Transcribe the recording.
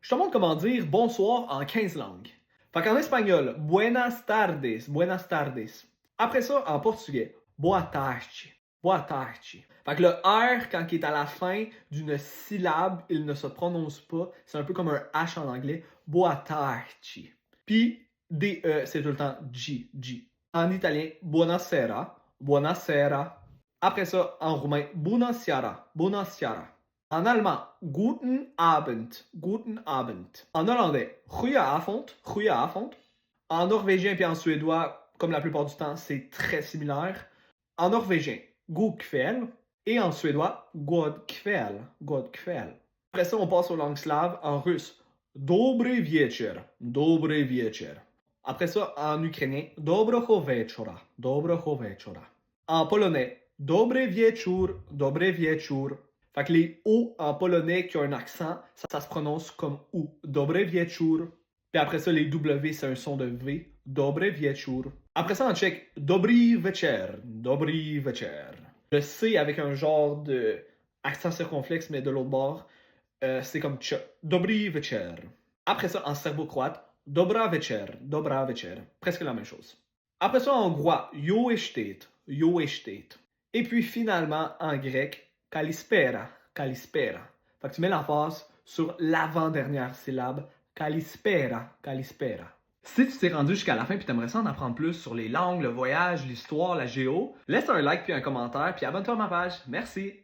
Je te montre comment dire bonsoir en 15 langues. Fait qu'en espagnol, buenas tardes, buenas tardes. Après ça, en portugais, boa tarde, boa tarde. Fait que le R, quand il est à la fin d'une syllabe, il ne se prononce pas. C'est un peu comme un H en anglais. Boa tarde. Puis, DE, c'est tout le temps G, G. En italien, buonasera, buonasera. Après ça, en roumain, bună seara, bună seara. En allemand, guten Abend, guten Abend. En hollandais, goedenavond, goedenavond. En norvégien puis en suédois, comme la plupart du temps, c'est très similaire. En norvégien, god kväll. Et en suédois, god kväll, god kväll. Après ça, on passe aux langues slaves. En russe, dobry wieczór, dobry wieczór. Après ça, en ukrainien, dobrego wieczora, dobrego wieczora. En polonais, dobry wieczór, dobry wieczór. Fait que les O en polonais qui ont un accent, ça se prononce comme OU. Dobry wieczór. Puis après ça, les W, c'est un son de V. Dobry wieczór. Après ça, en tchèque, dobry večer, dobry večer. Le C avec un genre de accent circonflexe, mais de l'autre bord, c'est comme tch. Dobry večer. Après ça, en serbo-croate, dobra večer, dobra večer. Presque la même chose. Après ça, en hongrois, yo estet, yo estet. Et puis finalement, en grec, kalispera, kalispera. Fait que tu mets l'emphase sur l'avant-dernière syllabe, kalispera, kalispera. Si tu t'es rendu jusqu'à la fin et tu aimerais ça en apprendre plus sur les langues, le voyage, l'histoire, la géo, laisse un like puis un commentaire puis abonne-toi à ma page. Merci!